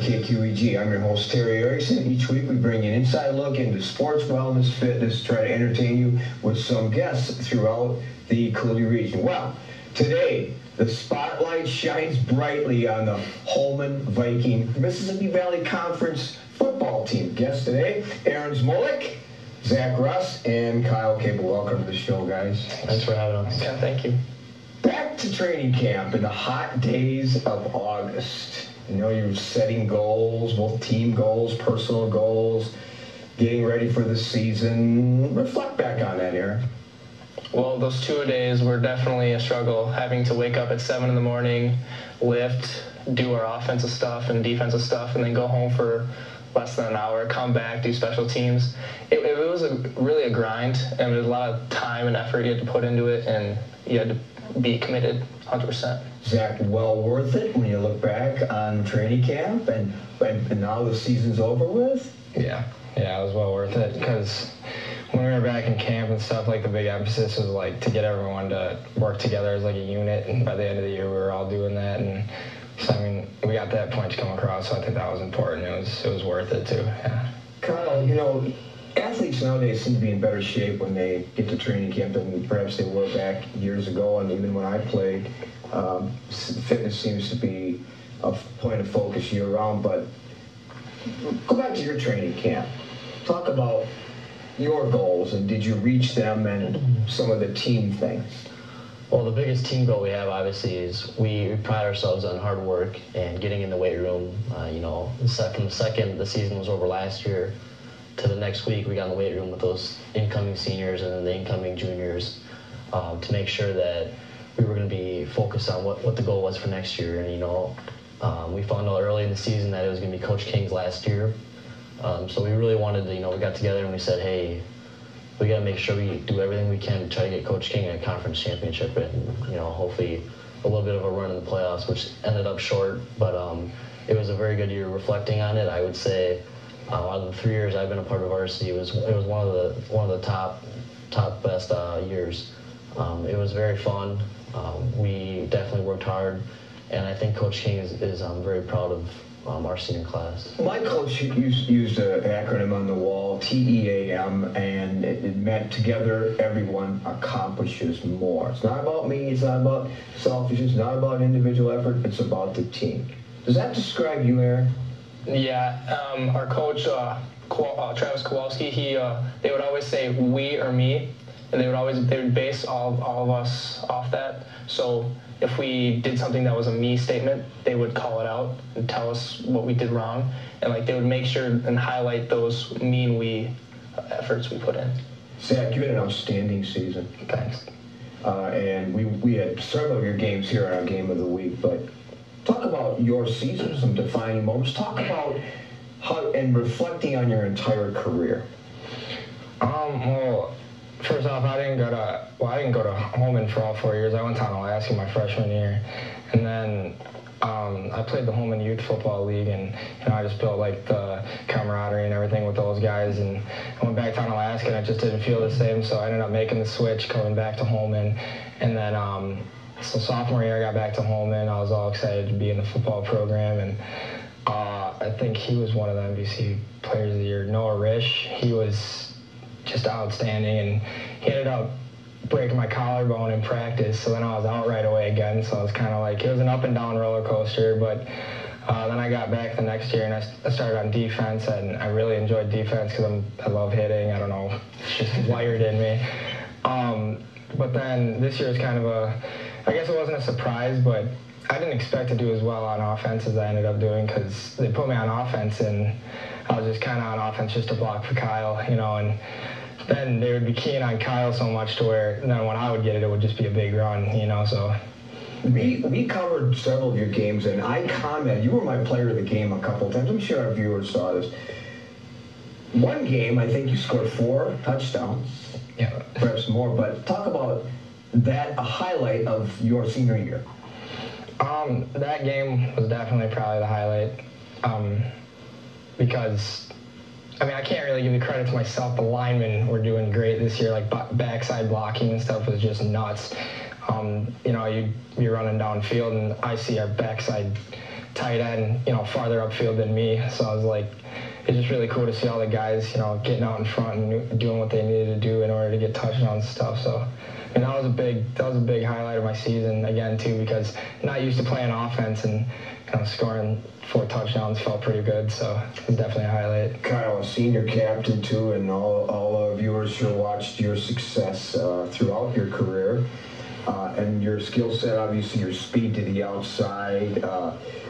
KQEG. I'm your host, Terry Erickson. Each week we bring you an inside look into sports, wellness, fitness, try to entertain you with some guests throughout the Koelbl region. Well, today the spotlight shines brightly on the Holmen Vikings Mississippi Valley Conference football team. Guests today, Zmolek, Rusk, and Koelbl. Welcome to the show, guys. Thanks for having us. Yeah, thank you. Back to training camp in the hot days of August. You know, you're setting goals, both team goals, personal goals, getting ready for the season. Reflect back on that, Aaron. Well, those 2 days were definitely a struggle, having to wake up at 7 in the morning, lift, do our offensive stuff and defensive stuff, and then go home for less than an hour, come back, do special teams. It was really a grind, and there was a lot of time and effort you had to put into it, and you had to be committed 100%. Zach, well worth it when you look back on training camp and now the season's over with? Yeah, it was well worth it because when we were back in camp and stuff, like the big emphasis was like to get everyone to work together as like a unit, and by the end of the year we were all doing that, and so I mean we got that point to come across, so I think that was important. It was worth it too. Yeah. Kyle, you know, athletes nowadays seem to be in better shape when they get to training camp than perhaps they were back years ago, and even when I played, fitness seems to be a point of focus year-round. But go back to your training camp. Talk about your goals, and did you reach them, and some of the team things? Well, the biggest team goal we have, obviously, is we pride ourselves on hard work and getting in the weight room. From the second the season was over last year to the next week, we got in the weight room with those incoming seniors and then the incoming juniors to make sure that we were going to be focused on what the goal was for next year. And, we found out early in the season that it was going to be Coach King's last year. So we really wanted to, we got together and we said, hey, we got to make sure we do everything we can to try to get Coach King a conference championship and, hopefully a little bit of a run in the playoffs, which ended up short. But it was a very good year reflecting on it. I would say out of the 3 years I've been a part of varsity, it was one of the top best years. It was very fun. We definitely worked hard, and I think Coach King is very proud of our senior class. My coach used an acronym on the wall, TEAM, and it meant together everyone accomplishes more. It's not about me, it's not about selfishness, it's not about individual effort, it's about the team. Does that describe you, Aaron? Yeah, our coach, Travis Kowalski, they would always say we or me, and they would base all of us off that. So if we did something that was a me statement, they would call it out and tell us what we did wrong, and they would make sure and highlight those we efforts we put in. Zach, you had an outstanding season. Thanks. And we had several of your games here on our Game of the Week, but talk about your season, some defining moments. Talk about how, and reflecting on your entire career. Well, first off, I didn't go to Holmen for all 4 years. I went to Alaska my freshman year, and then I played the Holmen Youth Football League, and I just built the camaraderie and everything with those guys. And I went back to Alaska, and it just didn't feel the same. So I ended up making the switch, coming back to Holmen, and then so sophomore year I got back to Holmen. I was all excited to be in the football program, and I think he was one of the MVC Players of the Year. Noah Risch, he was just outstanding, and he ended up breaking my collarbone in practice, so then I was out right away again. So I was kind of it was an up and down roller coaster, but then I got back the next year and I started on defense, and I really enjoyed defense because I love hitting. I don't know, it's just wired in me. But then this year was kind of I guess it wasn't a surprise, but I didn't expect to do as well on offense as I ended up doing, because they put me on offense and I was just kind of on offense just to block for Kyle, and then they would be keying on Kyle so much to where then when I would get it, it would just be a big run, so. We covered several of your games, and I commented, you were my player of the game a couple of times. I'm sure our viewers saw this. One game, I think you scored 4 touchdowns, yeah, perhaps more, but talk about that, a highlight of your senior year. That game was definitely probably the highlight, because I can't really give the credit to myself. The linemen were doing great this year, backside blocking and stuff was just nuts. You'd be running downfield, and I see our backside tight end, farther upfield than me. So I was like, it's just really cool to see all the guys, getting out in front and doing what they needed to do in order to get touchdowns and stuff. So, that was a big highlight of my season again too, because not used to playing offense and scoring 4 touchdowns felt pretty good. So it's definitely a highlight. Kyle, a senior captain too, and all viewers who watched your success throughout your career. And your skill set, obviously your speed to the outside.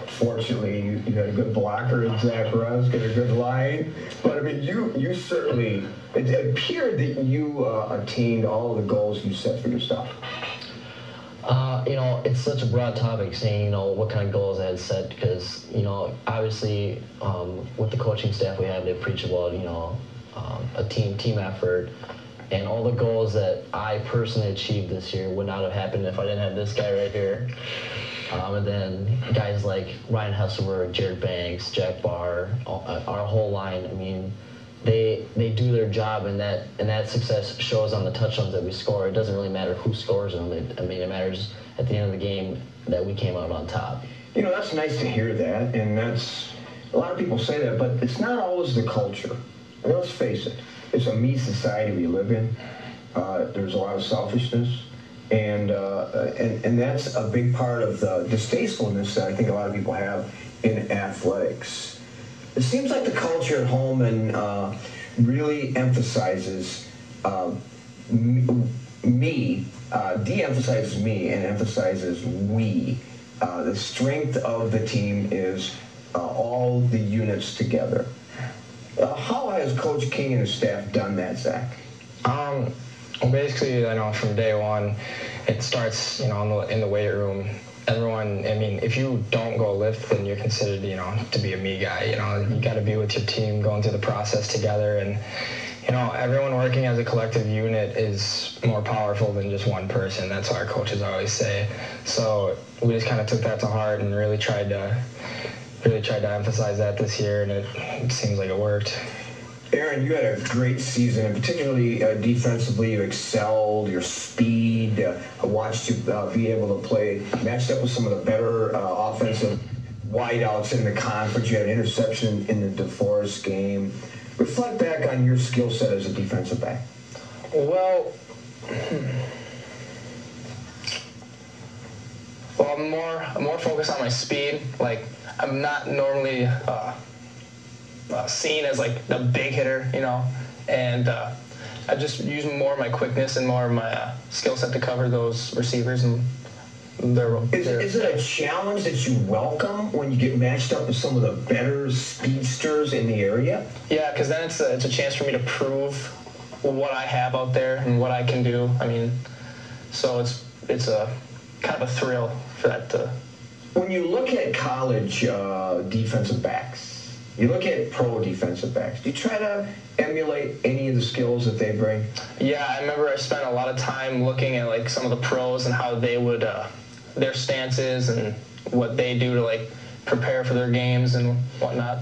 Fortunately, you had a good blocker in Zach Rusk and a good line. But I mean, you certainly, it appeared that you attained all the goals you set for yourself. It's such a broad topic saying, what kind of goals I had set because, obviously with the coaching staff we have, they preach about, a team effort. And all the goals that I personally achieved this year would not have happened if I didn't have this guy right here. And then guys like Ryan Hesselberg, Jared Banks, Jack Barr, our whole line. I mean, they do their job, and that success shows on the touchdowns that we score. It doesn't really matter who scores them. It matters at the end of the game that we came out on top. That's nice to hear that, and that's a lot of people say that, but it's not always the culture. And let's face it. It's a me society we live in. There's a lot of selfishness, and that's a big part of the distastefulness that I think a lot of people have in athletics. It seems like the culture at Holmen really emphasizes de-emphasizes me and emphasizes we. The strength of the team is all the units together. How has Coach King and his staff done that, Zach? Well, basically, I know from day one, it starts, in the weight room. Everyone, if you don't go lift, then you're considered, to be a me guy. You got to be with your team, going through the process together, and everyone working as a collective unit is more powerful than just one person. That's what our coaches always say. So we just kind of took that to heart and really tried to emphasize that this year, and it seems like it worked. Aaron, you had a great season, and particularly defensively, you excelled. Your speed, I watched you be able to play, matched up with some of the better offensive wideouts in the conference. You had an interception in the DeForest game. Reflect back on your skill set as a defensive back. Well, I'm more focused on my speed. Like, I'm not normally seen as like the big hitter, and I just use more of my quickness and more of my skill set to cover those receivers and Is it a challenge that you welcome when you get matched up with some of the better speedsters in the area? Yeah, because then it's a chance for me to prove what I have out there and what I can do. So it's a kind of a thrill for that to. When you look at college defensive backs, you look at pro defensive backs, do you try to emulate any of the skills that they bring? Yeah, I remember I spent a lot of time looking at like some of the pros and how they would, their stances and what they do to like prepare for their games and whatnot.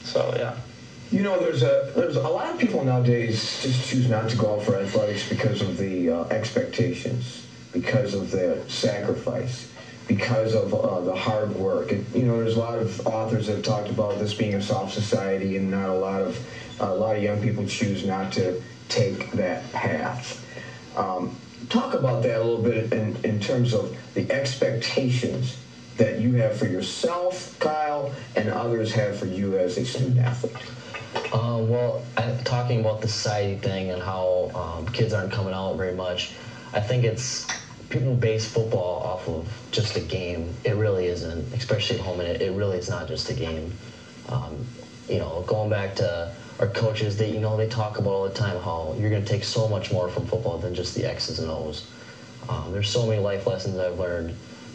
So yeah. There's a lot of people nowadays just choose not to go out for athletics because of the expectations, because of the sacrifice, because of the hard work. There's a lot of authors that have talked about this being a soft society, and not a lot of young people choose not to take that path. Talk about that a little bit in terms of the expectations that you have for yourself, Kyle, and others have for you as a student athlete. Talking about the society thing and how kids aren't coming out very much, I think it's people base football off of just a game. It really isn't, especially at home, and it really is not just a game. Going back to our coaches, they talk about all the time how you're going to take so much more from football than just the X's and O's. There's so many life lessons I've learned.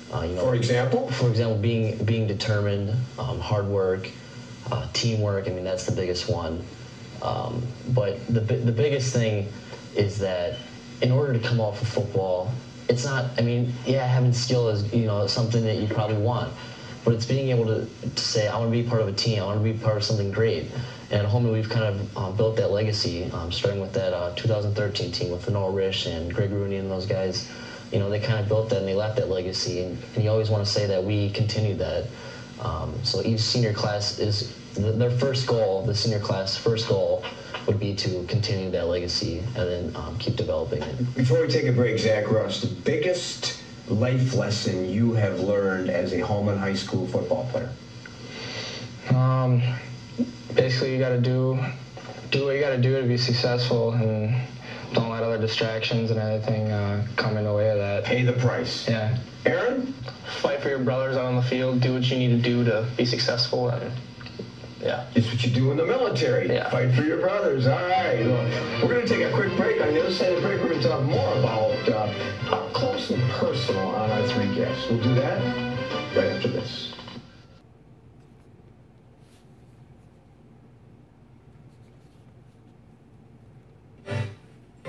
For example? For example, being determined, hard work, teamwork. That's the biggest one. But the biggest thing is that in order to come off of football, it's not, having skill is, something that you probably want, but it's being able to say, I want to be part of a team, I want to be part of something great. And at Holmen, we've kind of built that legacy, starting with that 2013 team with Noah Risch and Greg Rooney and those guys. They kind of built that and they left that legacy, and you always want to say that we continued that. So each senior class is their first goal. The senior class first goal would be to continue that legacy and then keep developing it. Before we take a break, Zach Rusk, the biggest life lesson you have learned as a Holmen High School football player? Basically, you got to do what you got to do to be successful, and don't let other distractions and everything come in the way of that. Pay the price. Yeah. Aaron? Fight for your brothers out on the field. Do what you need to do to be successful, and yeah. It's what you do in the military. Yeah. Fight for your brothers. All right. Well, we're going to take a quick break. On the other side of the break, we're going to talk more about up close and personal on our three guests. We'll do that right after this.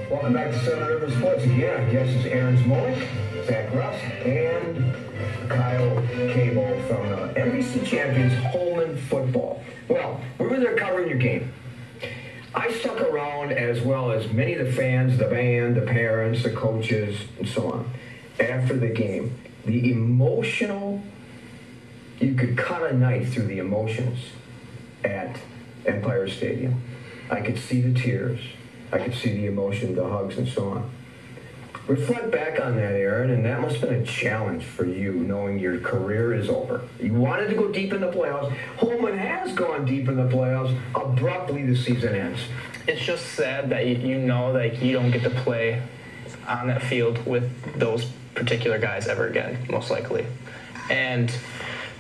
Welcome back to Southern River Sports. Again, our guest is Aaron Zmolek, Zach Rusk, and Kyle Koelbl from the NBC champions Holmen football. Well, we were there covering your game. I stuck around, as well as many of the fans, the band, the parents, the coaches, and so on. After the game, the emotional, you could cut a knife through the emotions at Empire Stadium. I could see the tears. I could see the emotion, the hugs, and so on. Reflect back on that, Aaron, and that must have been a challenge for you, knowing your career is over. You wanted to go deep in the playoffs. Holmen has gone deep in the playoffs. Abruptly, the season ends. It's just sad that you know that you don't get to play on that field with those particular guys ever again, most likely. And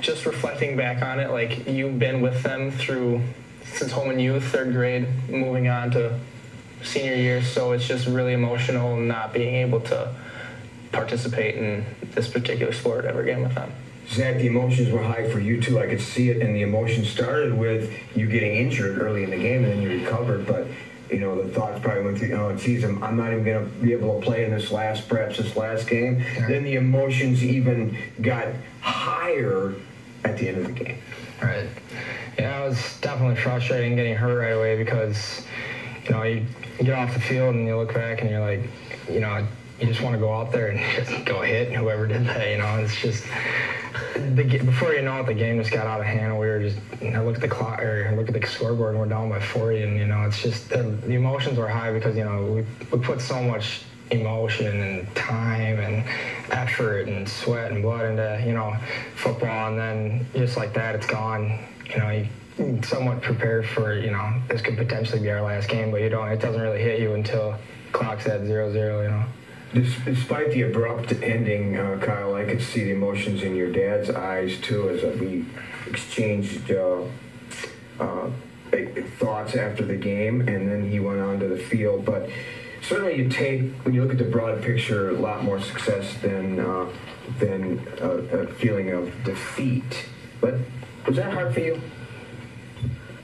just reflecting back on it, like, you've been with them since Holmen Youth, third grade, moving on to senior year, so it's just really emotional not being able to participate in this particular sport ever again with them. Zach, the emotions were high for you too. I could see it, and the emotion started with you getting injured early in the game, and then you recovered. But the thoughts probably went through. Geez, I'm not even going to be able to play in this last game. Yeah. Then the emotions even got higher at the end of the game. Right. Yeah, it was definitely frustrating getting hurt right away because you get off the field and you look back and you're like, you just want to go out there and just go hit whoever did that. It's just before you know it, the game just got out of hand. We were just, I look at the clock or I look at the scoreboard and we're down by 40, and it's just the emotions were high because we put so much emotion and time and effort and sweat and blood into football, and then just like that, it's gone. You somewhat prepared for this could potentially be our last game, but it doesn't really hit you until clock's at 0-0. Despite the abrupt ending, Kyle, I could see the emotions in your dad's eyes too as we exchanged thoughts after the game, and then he went onto the field. But certainly when you look at the broad picture, a lot more success than a feeling of defeat. But was that hard for you?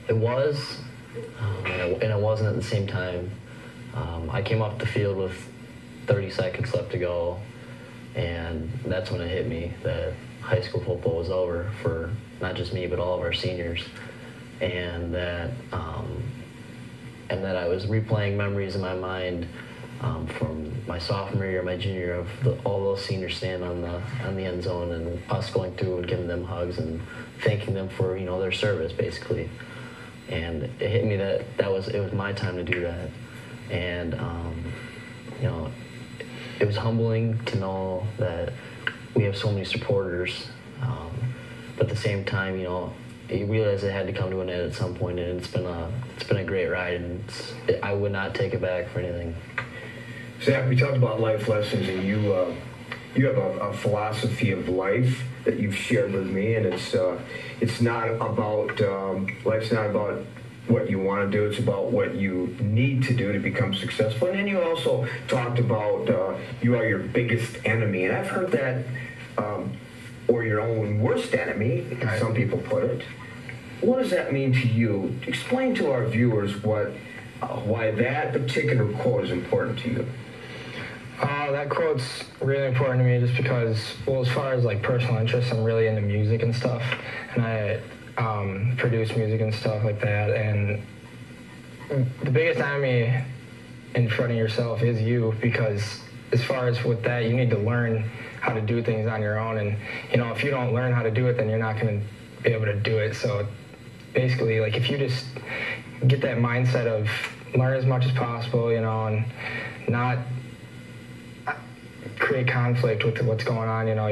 It was, and it wasn't at the same time. I came off the field with 30 seconds left to go, and that's when it hit me that high school football was over for not just me but all of our seniors, and that I was replaying memories in my mind from my sophomore year, my junior year, of all those seniors standing on the end zone and us going through and giving them hugs and thanking them for their service basically. And it hit me that it was my time to do that, and it was humbling to know that we have so many supporters, but at the same time, you realize it had to come to an end at some point, and it's been a great ride, and I would not take it back for anything. Zach, we talked about life lessons, and you have a philosophy of life that you've shared with me, and it's not about life's not about what you want to do, it's about what you need to do to become successful. And then you also talked about you are your biggest enemy, and I've heard that, or your own worst enemy, as some people put it. What does that mean to you? Explain to our viewers why that particular quote is important to you. That quote's really important to me just because, as far as like personal interests, I'm really into music and stuff, and I produce music and stuff like that, and the biggest enemy in front of yourself is you, because as far as with that, you need to learn how to do things on your own, and if you don't learn how to do it, then you're not going be able to do it. So basically, like, if you just get that mindset of learn as much as possible, you know, and not create conflict with what's going on, you know,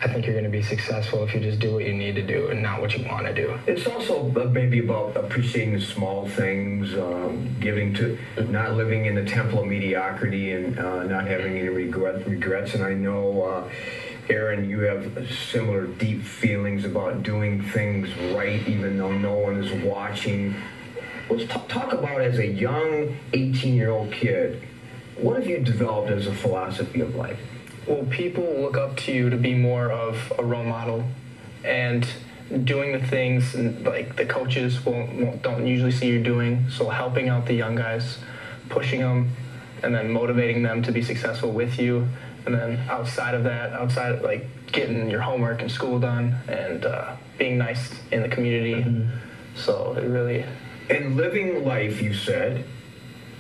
I think you're going to be successful if you just do what you need to do and not what you want to do. It's also maybe about appreciating the small things, not living in the temple of mediocrity and not having any regrets. And I know, Aaron, you have similar deep feelings about doing things right even though no one is watching. Let's talk about, as a young 18-year-old kid, what have you developed as a philosophy of life? Well, people look up to you to be more of a role model, and doing the things like the coaches don't usually see you doing. So helping out the young guys, pushing them, and then motivating them to be successful with you. And then outside of that, like getting your homework and school done, and being nice in the community. Mm-hmm. So it really... And living life, you said,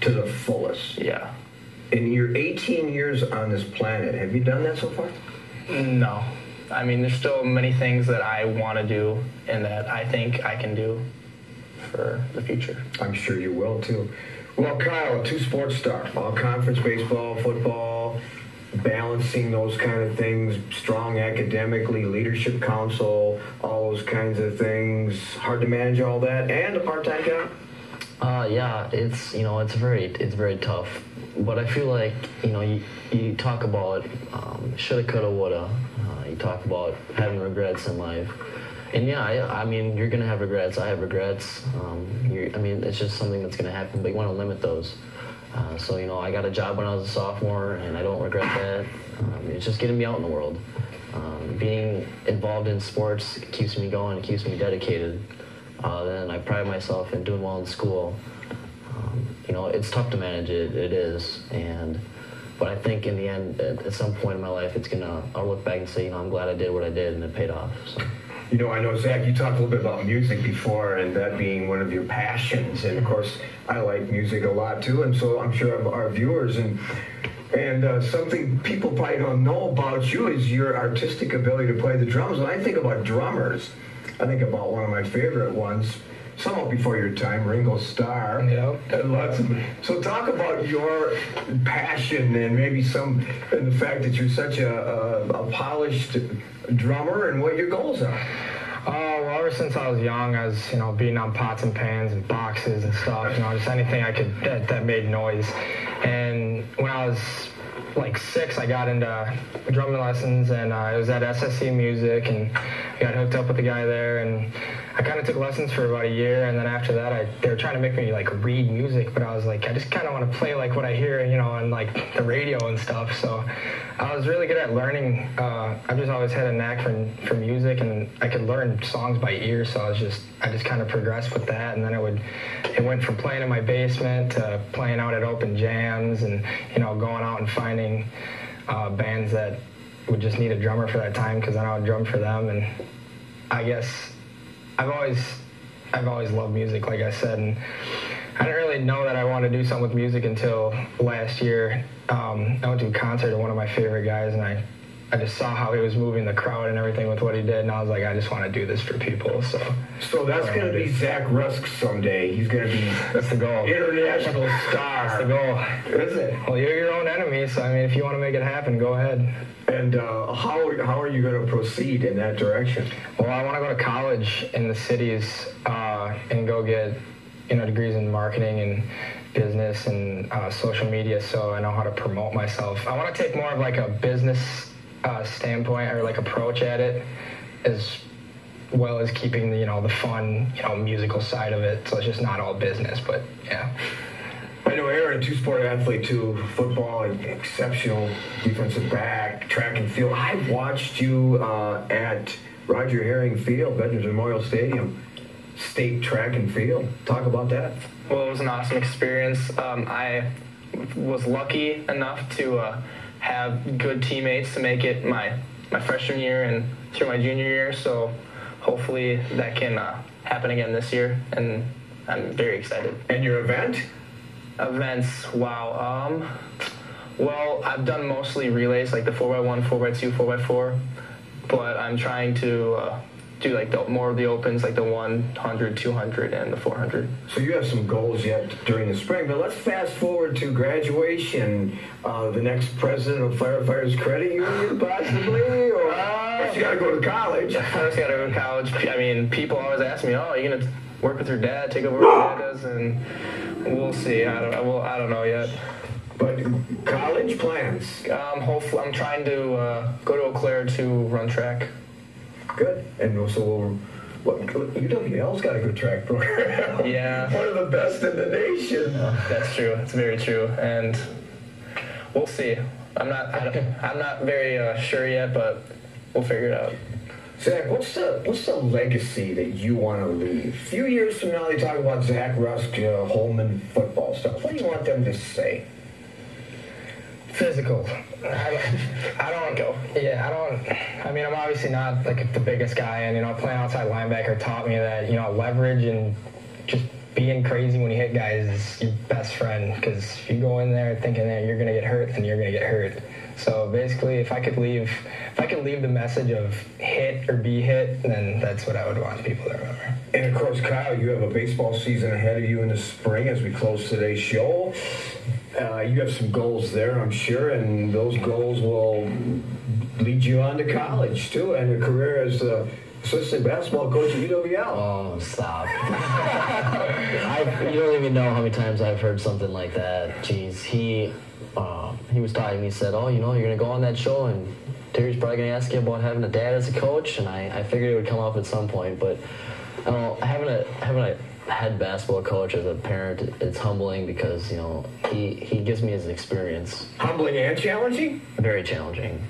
to the fullest. Yeah. In your 18 years on this planet, have you done that so far? No. I mean, there's still many things that I want to do and that I think I can do for the future. I'm sure you will, too. Well, Kyle, a two-sport star, all-conference baseball, football, balancing those kind of things, strong academically, leadership council, all those kinds of things. Hard to manage all that, and a part-time job? Yeah, it's very tough. But I feel like, you talk about shoulda, coulda, woulda. You talk about having regrets in life. And yeah, I mean, you're going to have regrets. I have regrets. It's just something that's going to happen, but you want to limit those. So, I got a job when I was a sophomore, and I don't regret that. It's just getting me out in the world. Being involved in sports keeps me going, it keeps me dedicated. Then I pride myself in doing well in school. It's tough to manage it is, but I think in the end, at some point in my life, I'll look back and say, I'm glad I did what I did, and it paid off. So. I know, Zach, you talked a little bit about music before, and that being one of your passions, and of course, I like music a lot too, and so I'm sure our viewers, and something people probably don't know about you is your artistic ability to play the drums. When I think about drummers, I think about one of my favorite ones, somewhat before your time, Ringo Starr. Yep. So talk about your passion and maybe and the fact that you're such a polished drummer and what your goals are. Well, ever since I was young, I was, beating on pots and pans and boxes and stuff, just anything I could that made noise. And when I was like 6, I got into drumming lessons, and it was at SSC Music, and I got hooked up with the guy there, and I kind of took lessons for about a year, and then after that, they were trying to make me like read music, but I was like, I just kind of want to play like what I hear, on like the radio and stuff. So I was really good at learning. I've just always had a knack for music, and I could learn songs by ear. So I just kind of progressed with that, and then it went from playing in my basement to playing out at open jams, and going out and finding bands that would just need a drummer for that time, because then I would drum for them. And I guess I've always loved music, like I said, and I didn't really know that I wanted to do something with music until last year. I went to a concert of one of my favorite guys, and I just saw how he was moving the crowd and everything with what he did, and I was like, I just want to do this for people. So that's going to be Zach Rusk someday. He's going to be that's the goal. International star. That's the goal. Is it? Well, you're your own enemy, so if you want to make it happen, go ahead. And how are you going to proceed in that direction? Well, I want to go to college in the cities and go get degrees in marketing and business and social media, so I know how to promote myself. I want to take more of like a business standpoint or like approach at it, as well as keeping the fun musical side of it. So it's just not all business, but yeah. I know Aaron, a two-sport athlete too, football, exceptional defensive back, track and field. I've watched you at Roger Herring Field, Veterans Memorial Stadium, state track and field. Talk about that. Well, it was an awesome experience. I was lucky enough to have good teammates to make it my freshman year and through my junior year, so hopefully that can happen again this year, and I'm very excited. And your event? Events, wow. Well, I've done mostly relays, like the 4x1, 4x2, 4x4, but I'm trying to do like more of the opens, like the 100, 200, and the 400. So you have some goals yet during the spring, but let's fast forward to graduation. The next president of Firefighters Credit Union, possibly, or you got to go to college. I just got to go to college. I mean, people always ask me, "Oh, are you gonna work with your dad? Take over what your dad does?" And we'll see. I don't know yet. But college plans? Hopefully, I'm trying to go to Eau Claire to run track. Good. And so UWL's got a good track program. Yeah. One of the best in the nation. That's true. That's very true. And we'll see. I'm not very sure yet, but we'll figure it out. Zach, what's the legacy that you want to leave? A few years from now, they talk about Zach Rusk, Holmen football stuff. What do you want them to say? Physical. I don't go. Yeah, I don't. I mean, I'm obviously not like the biggest guy, and playing outside linebacker taught me that leverage and just being crazy when you hit guys is your best friend. Because if you go in there thinking that you're gonna get hurt, then you're gonna get hurt. So basically, if I could leave the message of hit or be hit, then that's what I would want people to remember. And of course, Kyle, you have a baseball season ahead of you in the spring as we close today's show. You have some goals there, I'm sure, and those goals will lead you on to college, too, and a career as the assistant basketball coach at UWL. Oh, stop. You don't even know how many times I've heard something like that. Jeez, he was talking to me, he said, oh, you're going to go on that show, and Terry's probably going to ask you about having a dad as a coach, and I figured it would come up at some point, but I don't know, having a head basketball coach as a parent, it's humbling because he gives me his experience. Humbling and challenging? Very challenging.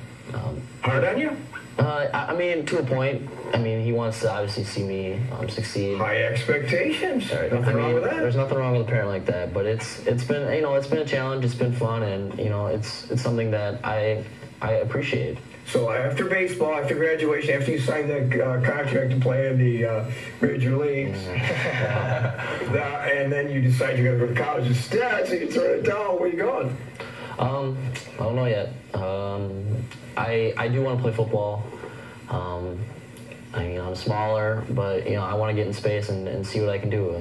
Hard on you? I mean, to a point. I mean, he wants to obviously see me succeed. High expectations. Nothing wrong with that. There's nothing wrong with a parent like that, but it's been it's been a challenge. It's been fun, and it's something that I appreciate. So after baseball, after graduation, after you sign the contract to play in the major leagues, and then you decide you're going to go to college instead, so you turn it down, where are you going? I don't know yet. I do want to play football. I mean, I'm smaller, but I want to get in space and see what I can do.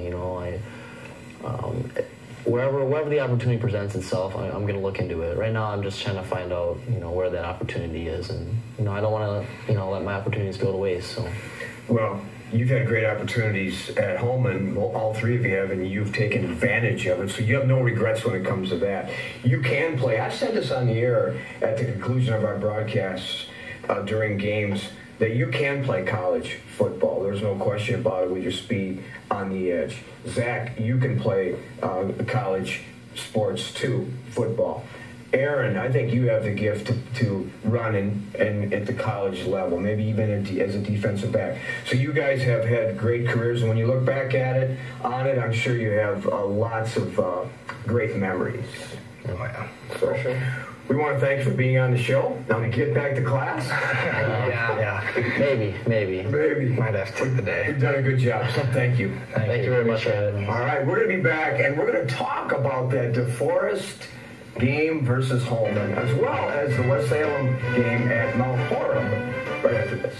Wherever the opportunity presents itself, I'm going to look into it. Right now, I'm just trying to find out, where that opportunity is, and I don't want to, let my opportunities go to waste. So, well, you've had great opportunities at home, and all three of you have, and you've taken advantage of it. So you have no regrets when it comes to that. You can play. I said this on the air at the conclusion of our broadcasts during games, that you can play college football. There's no question about it with your speed on the edge. Zach, you can play college sports too, football. Aaron, I think you have the gift to run and at the college level, maybe even as a defensive back. So you guys have had great careers, and when you look back at it, I'm sure you have lots of great memories. Oh, yeah. So, for sure. We want to thank you for being on the show. Now to get back to class. Yeah. Maybe. Might have to take the day. You've done a good job, so thank you. Thank you very much for having me. All right, we're going to be back, and we're going to talk about that DeForest game versus Holmen, as well as the West Salem game at Mount Horeb right after this.